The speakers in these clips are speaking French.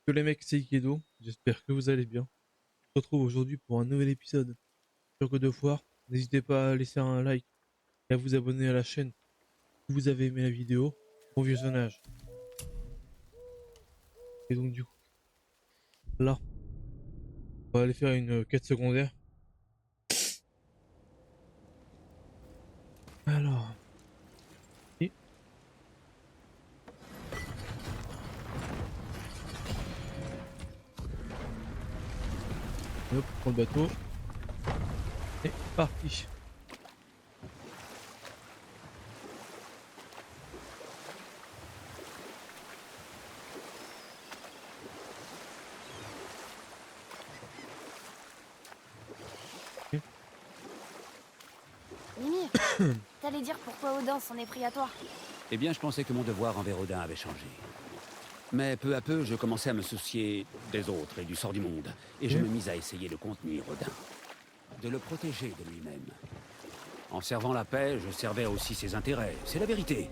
Que les mecs, c'est Ikedo, j'espère que vous allez bien. On se retrouve aujourd'hui pour un nouvel épisode sur God of War. N'hésitez pas à laisser un like et à vous abonner à la chaîne si vous avez aimé la vidéo. Bon visionnage. Et donc du coup, là, on va aller faire une quête secondaire. Alors, et hop, on prend le bateau. Et parti. Et Mimi, t'allais dire pourquoi Odin s'en est pris à toi. Eh bien, je pensais que mon devoir envers Odin avait changé. Mais peu à peu, je commençais à me soucier des autres et du sort du monde. Et je me mis à essayer de contenir Odin. De le protéger de lui-même. En servant la paix, je servais aussi ses intérêts. C'est la vérité.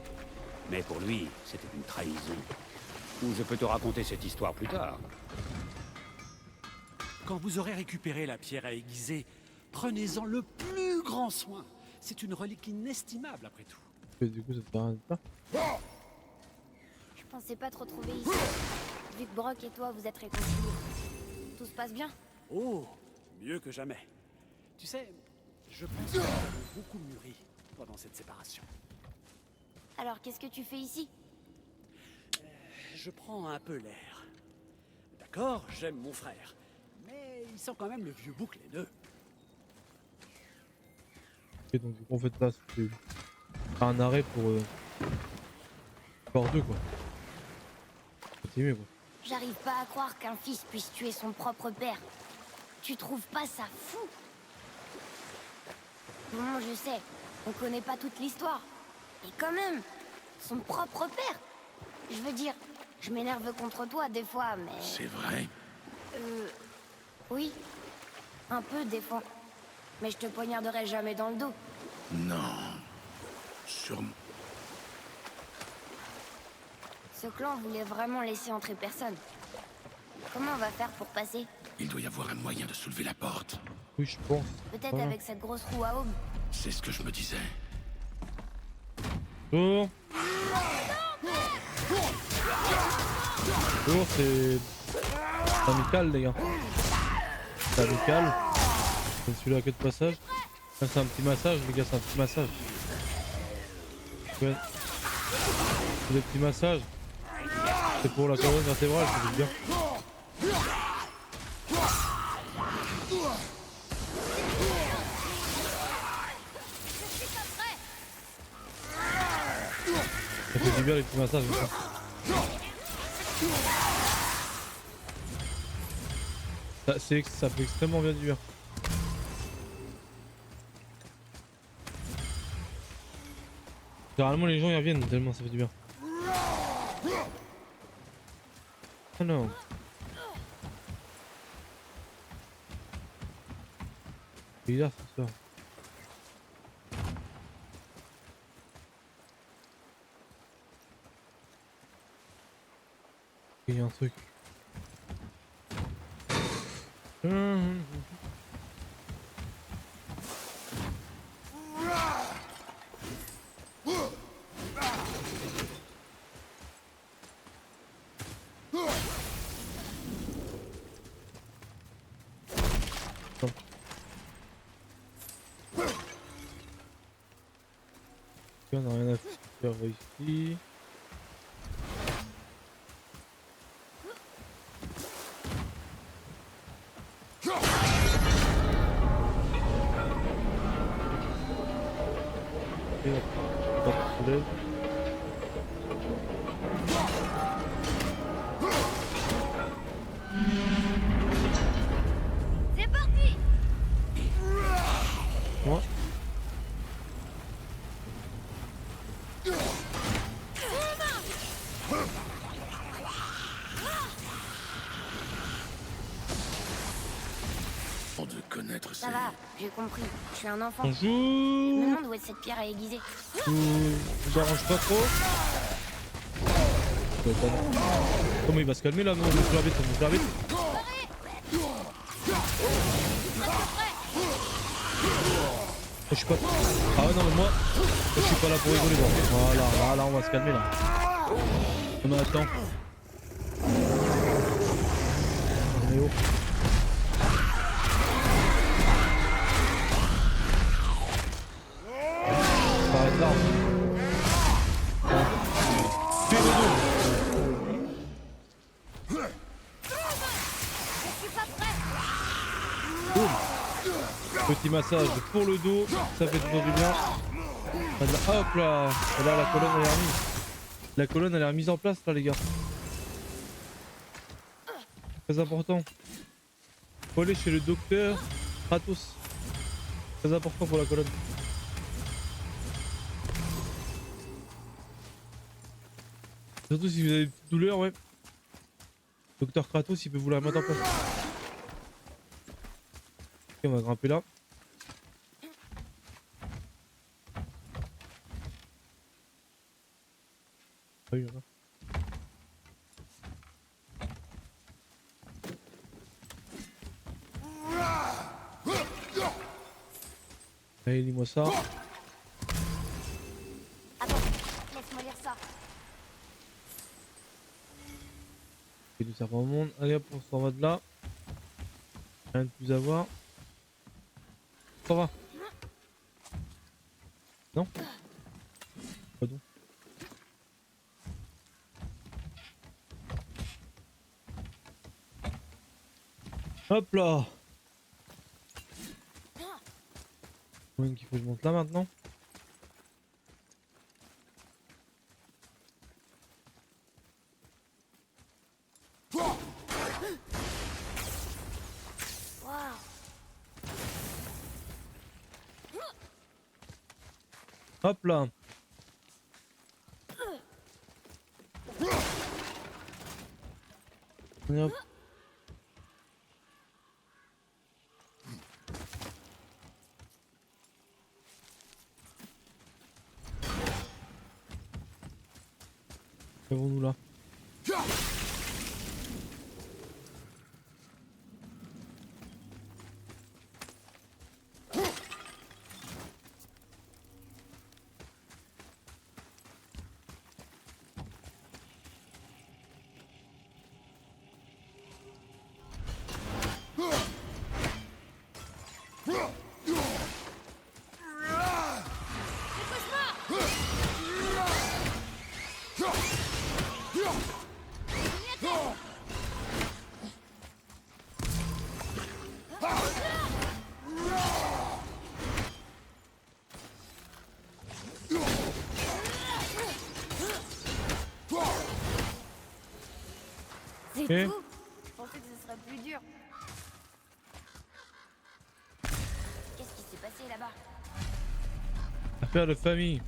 Mais pour lui, c'était une trahison. Ou je peux te raconter cette histoire plus tard. Quand vous aurez récupéré la pierre à aiguiser, prenez-en le plus grand soin. C'est une relique inestimable après tout. du coup, ça te rien de pas. Je pensais pas te retrouver ici. Vu que Brock et toi vous êtes réconciliés. Tout se passe bien? Oh, mieux que jamais. Tu sais, je pense que nous avons beaucoup mûri pendant cette séparation. Alors qu'est-ce que tu fais ici? Je prends un peu l'air. D'accord, j'aime mon frère. Mais ils sont quand même le vieux bouc les deux. Et donc du coup, en fait là, c'est un arrêt pour Sport 2 quoi. Continuer quoi. J'arrive pas à croire qu'un fils puisse tuer son propre père. Tu trouves pas ça fou? Bon, je sais, on connaît pas toute l'histoire. Mais quand même, son propre père. Je veux dire, je m'énerve contre toi des fois, mais... C'est vrai? Oui, un peu des fois. Mais je te poignarderai jamais dans le dos. Non. Sûrement. Ce clan voulait vraiment laisser entrer personne. Comment on va faire pour passer? Il doit y avoir un moyen de soulever la porte. Oui, je pense. Peut-être Voilà. avec cette grosse roue à aube. C'est ce que je me disais. Tour. Tour, c'est amical les gars. C'est amical. C'est celui-là que de passage. Là c'est un petit massage les gars, c'est un petit massage. Ouais. C'est des petits massages. C'est pour la colonne vertébrale, ça fait bien. Ça fait du bien les petits massages. Ça fait extrêmement bien du bien. Généralement les gens y reviennent tellement ça fait du bien. Oh non. C'est bizarre ce soir. Il y a un truc. On n'a rien à faire ici. Et la porte se lève. C'est parti! Moi. Pour de connaître Ça ces... va, j'ai compris. Je suis un enfant. Je me Bonjour. demande où est cette pierre à aiguiser. Vous dérange pas trop? Comment il va se calmer là? Non, on bouge vite, on bouge vite. Oh, je suis pas. Ah ouais, non, mais moi, je suis pas là pour rigoler. Bon. Voilà, là, on va se calmer là. On attend. On est haut. Ça arrête là. Fais le dos. Boum. Petit massage pour le dos, ça fait toujours du bien. Hop là. Et là, la colonne elle est remise. La colonne elle est remise en place là les gars. Très important. Faut aller chez le docteur Kratos. Très important pour la colonne. Surtout si vous avez une petite douleur, ouais. Docteur Kratos il peut vous la mettre en place. Ok, on va grimper là. Ah oui, voilà. Allez, lis-moi ça. Attends, laisse-moi lire ça. Et du serpent au monde. Allez hop, on s'en va de là. Rien de plus à voir. Ça va. Non? Pas donc. Hop là. Combien qu'il faut que je monte là maintenant? Waouh. Hop là. Et hop. Qu'avons-nous là? C'est Ok. tout. Je pensais que ce serait plus dur. Qu'est-ce qui s'est passé là-bas? Affaire de famille.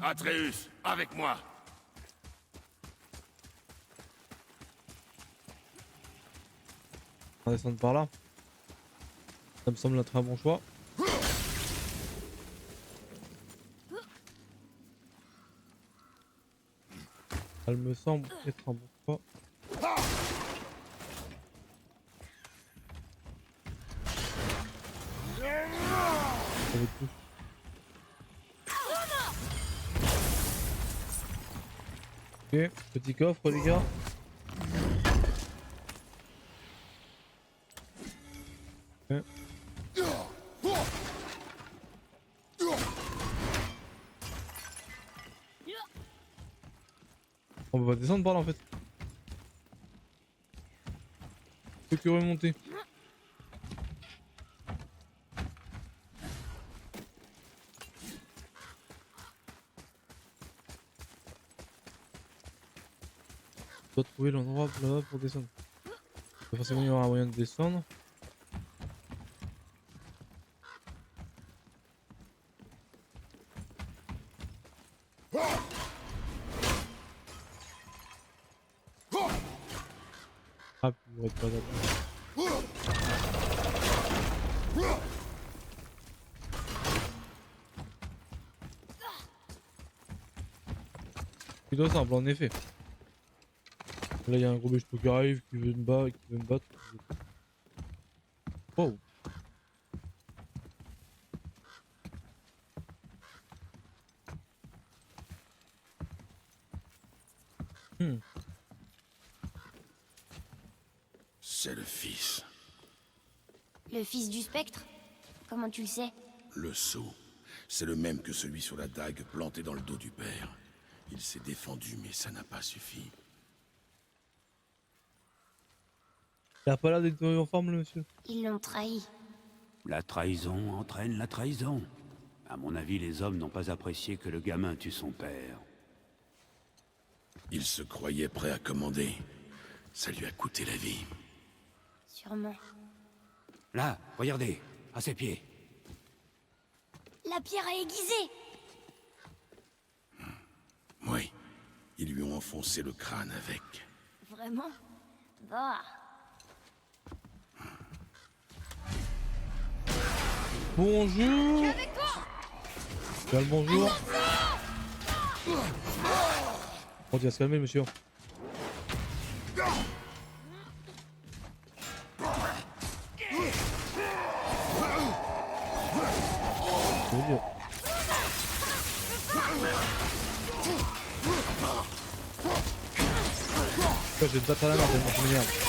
Atreus, avec moi. On va descendre par là. Ça me semble être un bon choix. Elle me semble être un bon choix. Ça va être tout. Ok, petit coffre les gars. Ok. On va descendre par là en fait. Faut que remonter. On doit trouver l'endroit là pour descendre. Forcément il y aura un moyen de descendre. Ah, purée de patate. Plutôt simple en effet. Là il y a un gros bêche qui arrive, qui veut me battre. Wow. C'est le fils. Le fils du spectre? Comment tu le sais? Le sceau. C'est le même que celui sur la dague plantée dans le dos du père. Il s'est défendu, mais ça n'a pas suffi. Il a pas l'air d'être en forme le monsieur. Ils l'ont trahi. La trahison entraîne la trahison. À mon avis, les hommes n'ont pas apprécié que le gamin tue son père. Il se croyait prêt à commander. Ça lui a coûté la vie. Sûrement. Là, regardez, à ses pieds. La pierre à aiguiser! Oui. Ils lui ont enfoncé le crâne avec. Vraiment? Bah. Bonjour. Quel bonjour. On va se calmer monsieur. Mon Dieu. Je vais te battre à la main tellement tu m'énerves.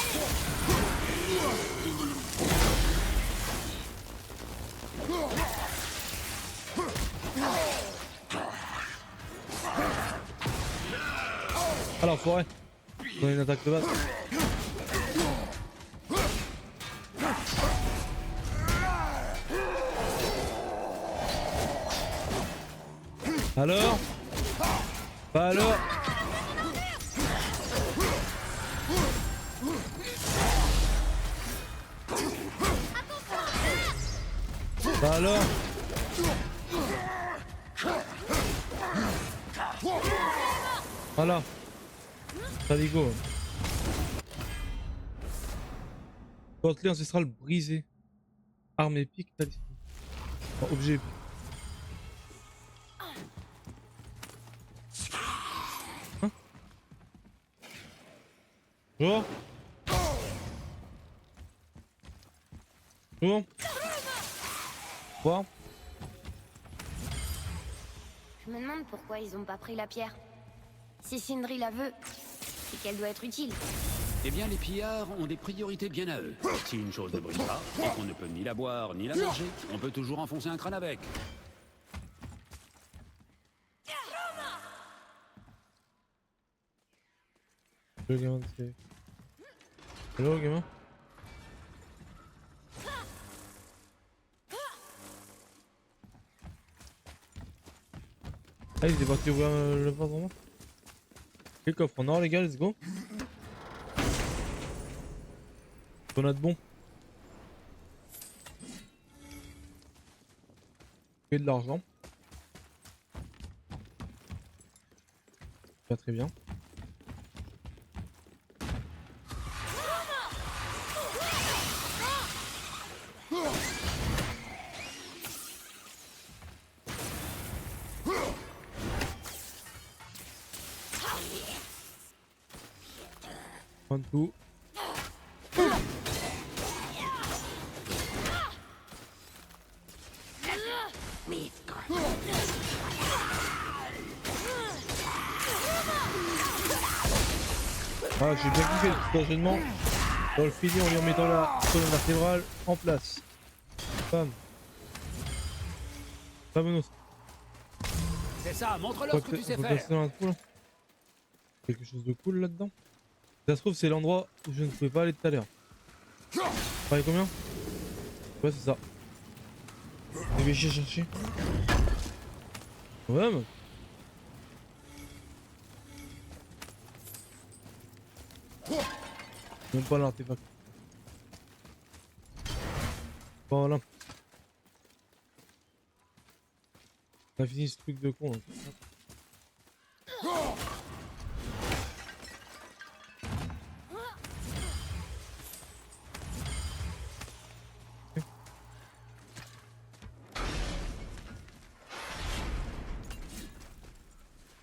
Alors forêt. On a une attaque de base. Alors? Bah alors? Bah alors? Voilà. Saligo. Gantelet ancestral brisé. Arme épique, talisman. Enfin, objet épique. Hein? Bonjour. Bonjour. Quoi? Je me demande pourquoi ils ont pas pris la pierre. Si Sindri la veut, c'est qu'elle doit être utile. Eh bien, les pillards ont des priorités bien à eux. Si une chose ne brille pas, et qu'on ne peut ni la boire ni la manger, on peut toujours enfoncer un crâne avec. Le gamin c'est... Hello gamin. Ah il est parti ouvrir le vent vraiment. Quel coffre en or les gars, let's go. On a de bon. Et de l'argent. Pas très bien. Prends tout. Ah, j'ai bien kiffé le petit enchaînement. Dans le filet en lui en mettant la colonne vertébrale en place. Bam. Vamonos. C'est ça, montre-leur ce que tu sais Faut faire. passer dans la trou là. Quelque chose de cool là-dedans. Ça se trouve c'est l'endroit où je ne pouvais pas aller tout à l'heure. Pareil combien? Ouais c'est ça. Je vais chercher. Ouais mais... Même pas l'artefact. Voilà. On a fini ce truc de con là.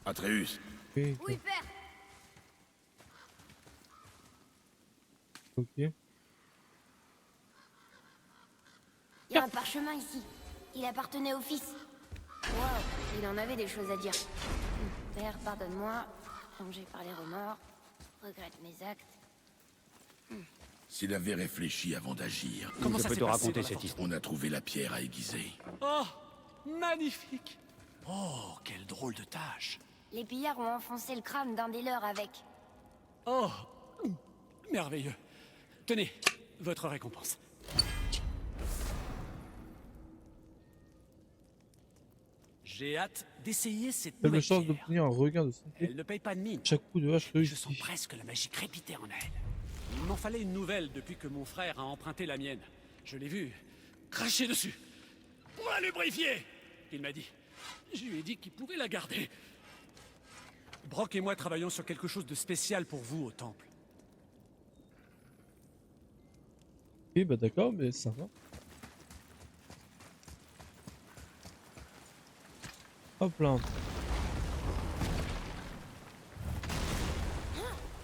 Atreus, Ok, Oui, père. ok. Il y a un parchemin ici. Il appartenait au fils. Wow, il en avait des choses à dire. Père, pardonne-moi. Rongé par les remords. Regrette mes actes. s'il avait réfléchi avant d'agir, Comment je ça peux s'est te passé raconter dans la cette forteresse? histoire. on a trouvé la pierre à aiguiser. Oh, magnifique. Oh, quelle drôle de tâche. Les pillards ont enfoncé le crâne d'un des leurs avec. Oh, merveilleux. Tenez, votre récompense. J'ai hâte d'essayer cette Faible nouvelle chance pierre. d'obtenir un regain de santé. Elle ne paye pas de mine. Chaque coup de hache Je sens réussi. presque la magie crépiter en elle. Il m'en fallait une nouvelle depuis que mon frère a emprunté la mienne. Je l'ai vu cracher dessus. Pour la lubrifier, il m'a dit. Je lui ai dit qu'il pouvait la garder. Brock et moi travaillons sur quelque chose de spécial pour vous au temple. Ok, bah d'accord, mais ça va. Hop là.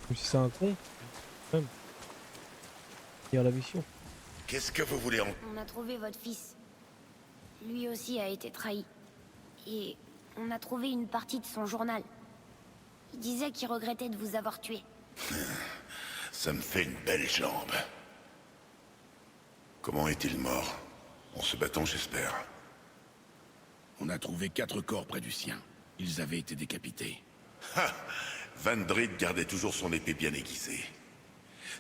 Même si c'est un con, quand même. Il y a la mission. Qu'est-ce que vous voulez en... On a trouvé votre fils. Lui aussi a été trahi. Et on a trouvé une partie de son journal. Il disait qu'il regrettait de vous avoir tué. Ça me fait une belle jambe. Comment est-il mort? En se battant, j'espère. On a trouvé 4 corps près du sien. Ils avaient été décapités. Van Dried gardait toujours son épée bien aiguisée.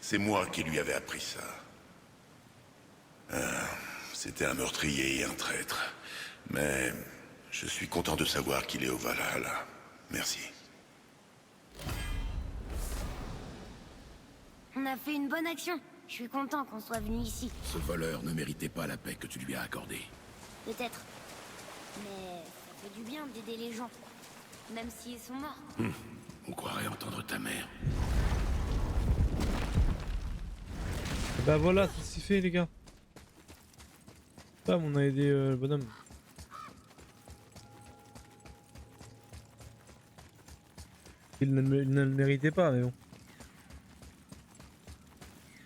C'est moi qui lui avais appris ça. C'était un meurtrier et un traître. Mais je suis content de savoir qu'il est au Valhalla. Merci. On a fait une bonne action. Je suis content qu'on soit venu ici. Ce voleur ne méritait pas la paix que tu lui as accordée. Peut-être. Mais ça fait du bien d'aider les gens. Même s'ils sont morts. On croirait entendre ta mère. Et bah voilà, ça s'est fait les gars. Bam, on a aidé le bonhomme. Il ne le méritait pas, mais bon.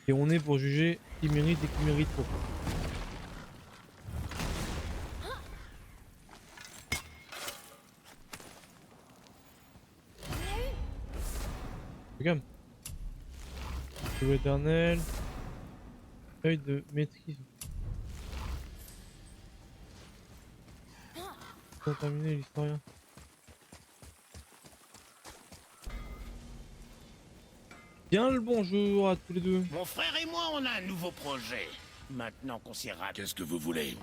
Et on est pour juger qui mérite et qui mérite pas. Regarde. Feu éternel. Feuille de maîtrise. On a terminé l'historien. Bien le bonjour à tous les deux. Mon frère et moi, on a un nouveau projet. Maintenant qu'on s'y rate. Qu'est-ce que vous voulez?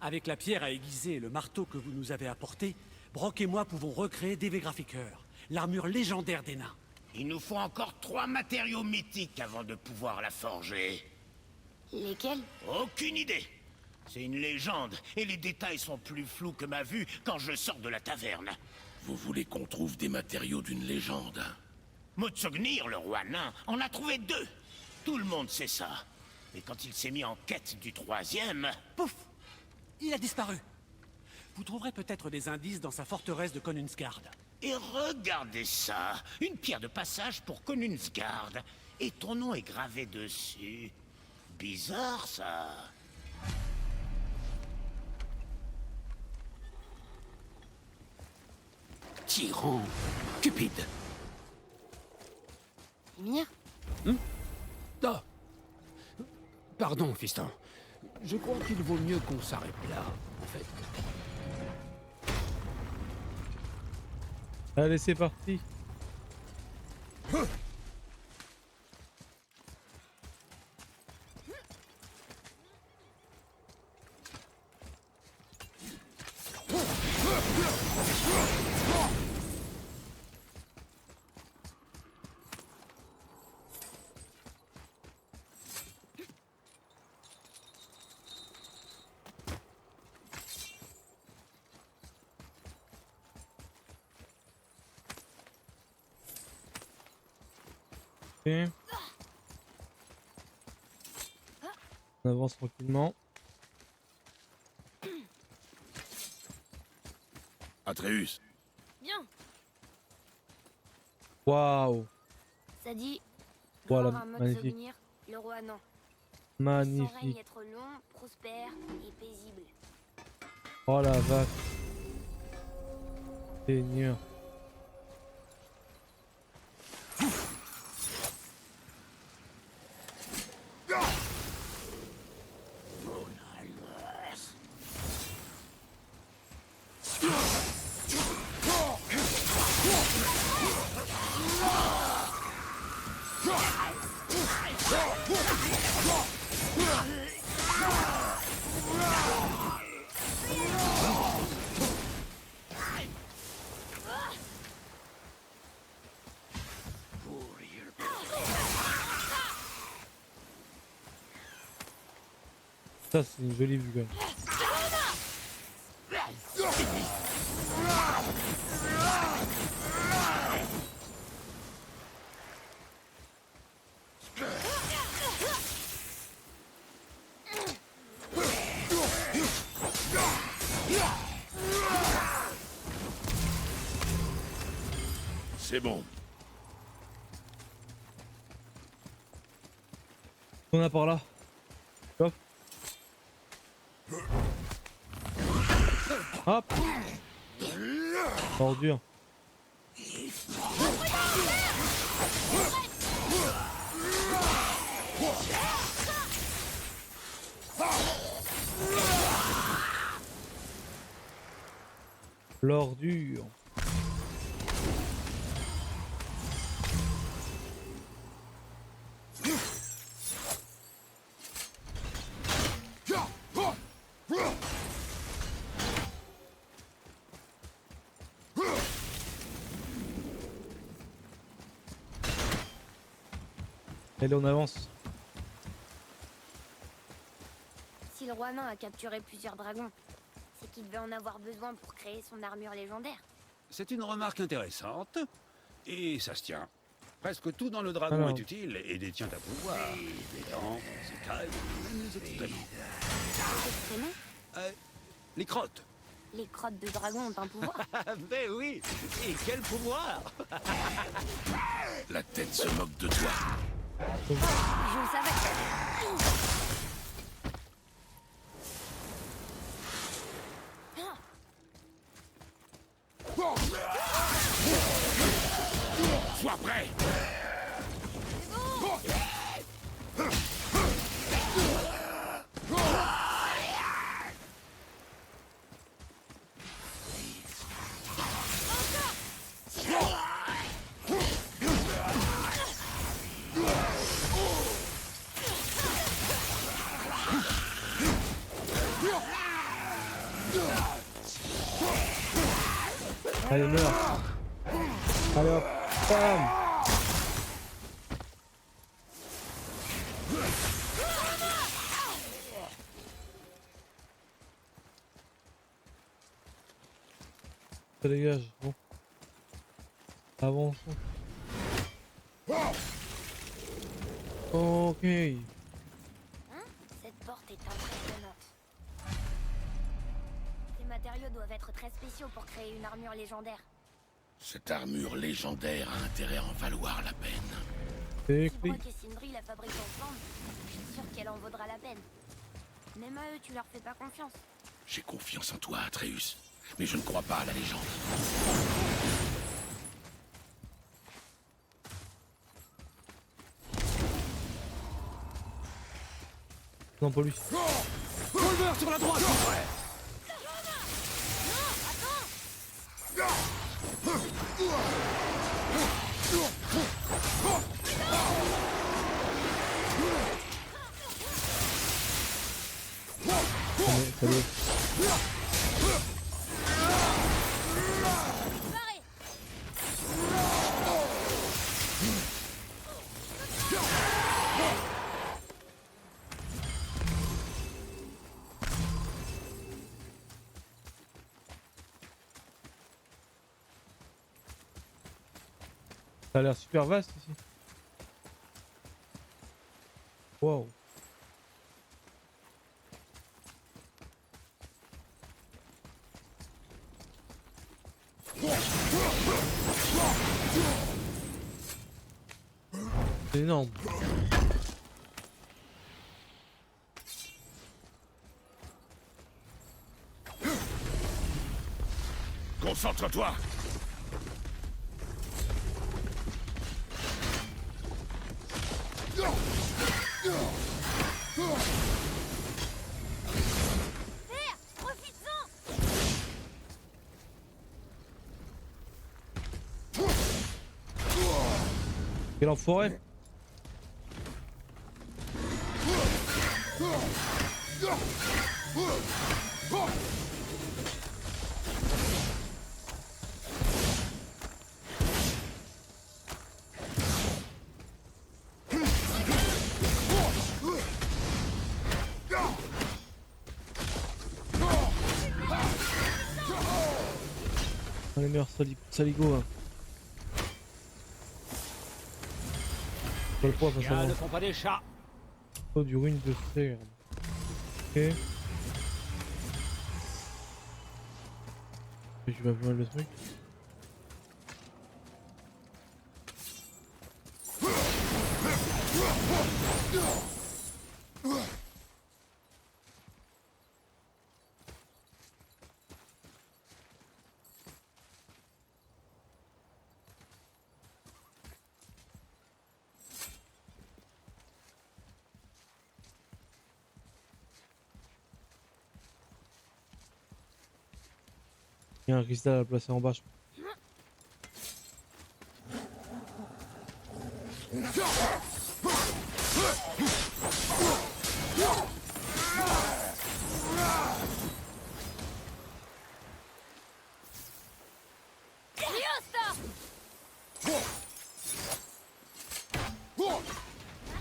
Avec la pierre à aiguiser et le marteau que vous nous avez apporté, Brock et moi pouvons recréer Devegrafiker, l'armure légendaire des nains. Il nous faut encore 3 matériaux mythiques avant de pouvoir la forger. Lesquels? Aucune idée. C'est une légende, et les détails sont plus flous que ma vue quand je sors de la taverne. Vous voulez qu'on trouve des matériaux d'une légende? Motsognir, le roi nain, en a trouvé 2. Tout le monde sait ça. Mais quand il s'est mis en quête du 3e... Pouf! Il a disparu. Vous trouverez peut-être des indices dans sa forteresse de Konungsgard. Et regardez ça, une pierre de passage pour Konungsgard. Et ton nom est gravé dessus. Bizarre, ça. Tyran, cupide. Ymir? Ah. Pardon, fiston. Je crois qu'il vaut mieux qu'on s'arrête là, en fait. Allez, c'est parti. On avance tranquillement. Atreus, Bien. Waouh, Ça dit, Voilà, gloire à Mode magnifique. Sovenir, le roi Nan. Son règne magnifique. être long, prospère et paisible. Oh la vache. Seigneur. Ça c'est une jolie vue quand même. c'est bon. On a par là. Hop. Hop. Ordure. L'ordure. Allez, on avance. Si le roi Nain a capturé plusieurs dragons, c'est qu'il devait en avoir besoin pour créer son armure légendaire. C'est une remarque intéressante. Et ça se tient. Presque tout dans le dragon Alors. est utile et détient un pouvoir. Les dents, ses écailles, même les excréments. Excréments, Les crottes. les crottes de dragon ont un pouvoir. Ah ben oui. Et quel pouvoir. La tête se moque de toi. Je le savais. Sois prêt. Allez, meurs. Allez hop. Bam. Ça dégage. Bon. Avançons. Ok. Cette porte est impressionnante. Ces matériaux doivent être très spéciaux pour créer une armure légendaire. Cette armure légendaire a intérêt à en valoir la peine. C'est Si écrit. Brock et Sindri la fabriquent ensemble, je suis sûr qu'elle en vaudra la peine. Même à eux, tu leur fais pas confiance. J'ai confiance en toi, Atreus. Mais je ne crois pas à la légende. Non, pas lui. Revolver sur la droite, mon frère. Salut. Ça a l'air super vaste ici. Wow. C'est énorme. Concentre-toi. Père, profites-en! Quel enfoiré. Les meilleurs saligots. Hein. Pas le poids face à Bien, moi. ne font pas des chats. Oh, du ruine de fer. Ok. Tu vas voir le truc. Il y a un cristal à placer en bas. Je Liosta!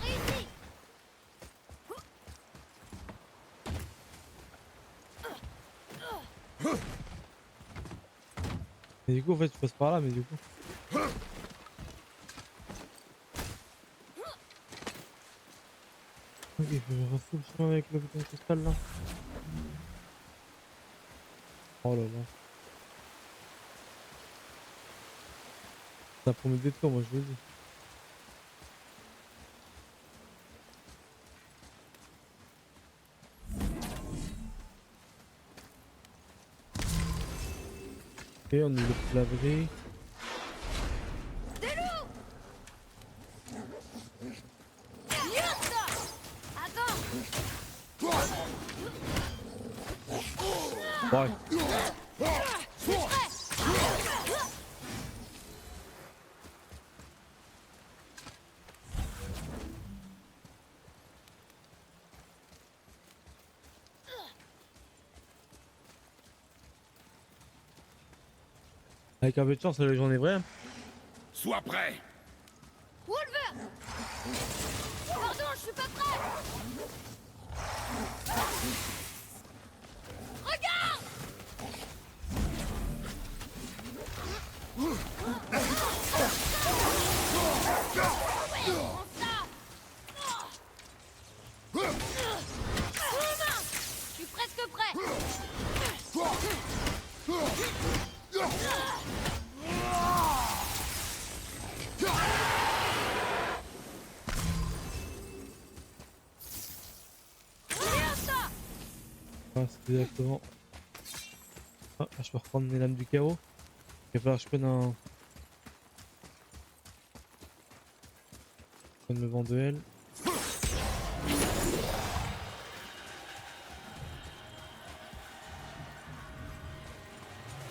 Réussi! Mais du coup, en fait, tu passes par là, mais du coup. Ok, je vais refaire le chemin avec le bouton de cristal là. Oh là là. Ça promet d'être quoi, moi je le dis. Ok, on ouvre la laverie. Liosta! Attends! Ouais. Avec un peu de chance, la légende est vraie. Sois prêt. Wolver! Pardon, je suis pas prêt! Regarde! Ouais, prends ça! Humain! Je suis presque prêt! Liosta! Ah, c'est exactement. Ah, là, je peux reprendre les lames du chaos. Il va falloir que je prenne un. Je prenne le vent de L.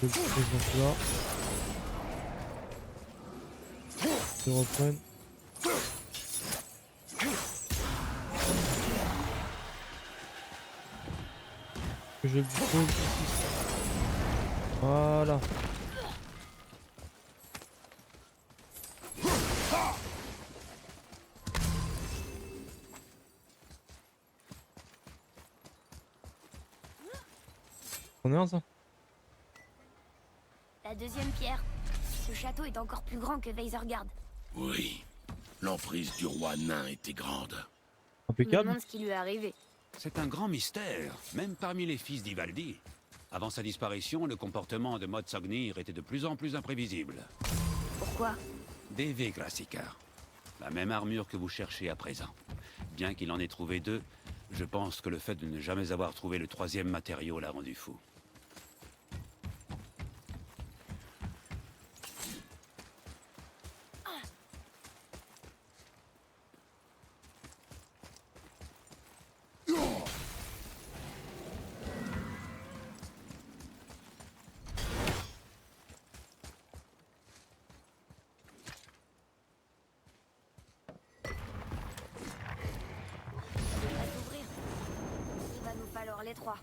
Je le pose là. Je le reprenne. Que je le pose ici. Voilà. On est un ça? La deuxième pierre. Ce château est encore plus grand que Weisergard. Oui. L'emprise du roi nain était grande. Je me Impeccable. demande ce qui lui est arrivé. C'est un grand mystère, même parmi les fils d'Ivaldi. Avant sa disparition, le comportement de Motsognir était de plus en plus imprévisible. Pourquoi? DV Glacicar. La même armure que vous cherchez à présent. Bien qu'il en ait trouvé 2, je pense que le fait de ne jamais avoir trouvé le 3e matériau l'a rendu fou. Va s'ouvrir. Il va nous falloir les 3.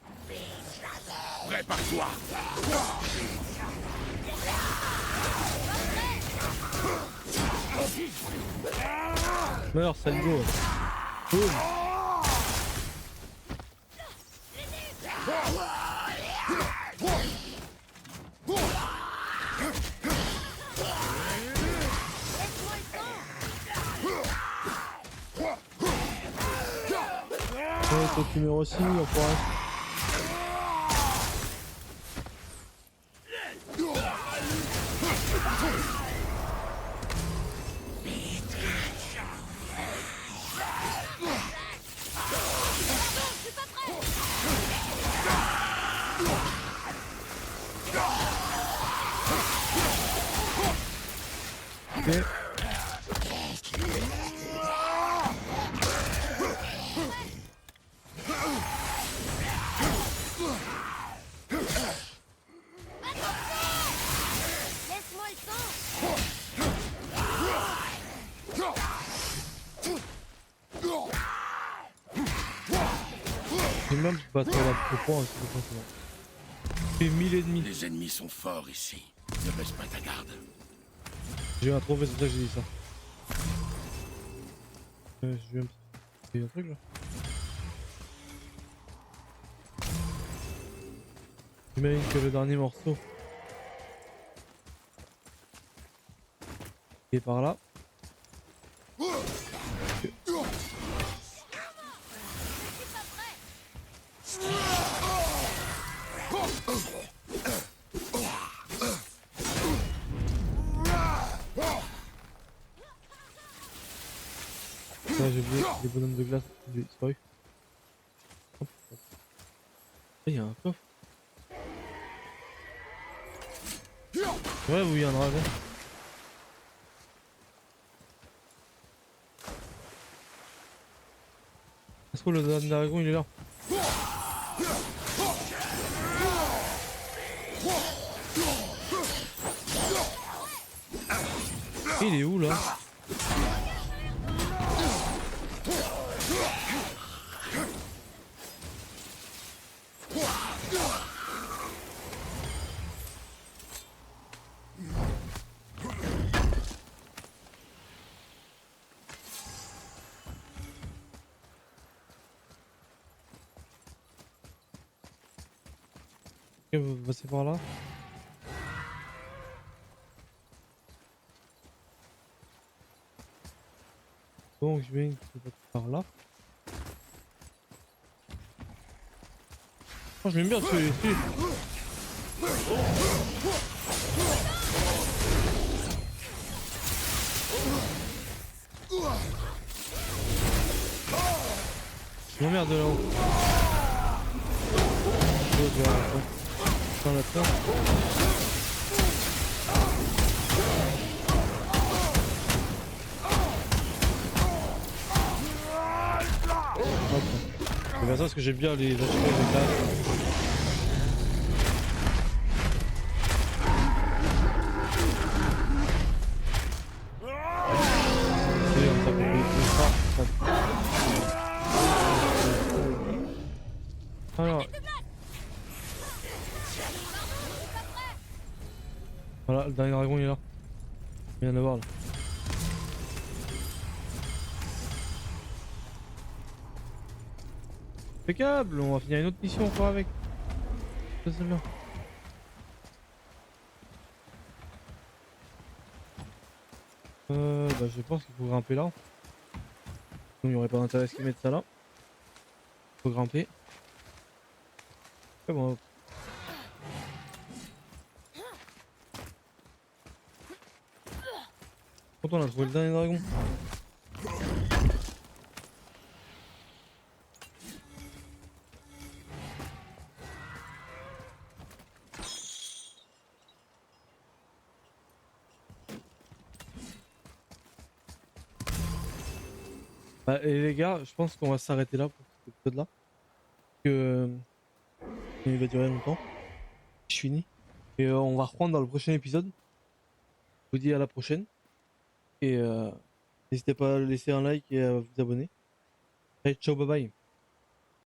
Prépare-toi. Meurs, Salgo. Boum. Ouais, toi tu meurs aussi, enfoiré. Ok. Laisse-moi le temps. J'ai même pas trop la point, c'est pas comment. J'ai 1000 et demi. Les ennemis sont forts ici. Ne baisse pas ta garde. J'ai eu un trophée, c'est pour ça que j'ai dit ça. Je vais me... un truc là. J'imagine que le dernier morceau est par là. Là j'ai oublié les bonhommes de glace, j'ai disparu. Hop. Il y a un coffre. Ouais, oui, il y a un dragon. Est-ce que le dragon il est là? Il est où là? Ok, vous passez par là. Donc je vais par là. Oh, je m'aime bien celui-ci. Je m'emmerde de là-haut. Dans la terre. C'est bien ça parce que j'aime bien les acheter de glace. Alors. Voilà, le dernier dragon il est là. Il vient de voir là. Impeccable, on va finir une autre mission encore avec. Ça c'est bien. Bah je pense qu'il faut grimper là. il n'y aurait pas d'intérêt à ce qu'ils mettent ça là. Faut grimper. Bon. Quand on a trouvé le dernier dragon. Bah, et les gars, je pense qu'on va s'arrêter là pour cet épisode là. Que il va durer longtemps. Je finis. Et on va reprendre dans le prochain épisode. Je vous dis à la prochaine. Et n'hésitez pas à laisser un like et à vous abonner. Allez, ciao, bye bye.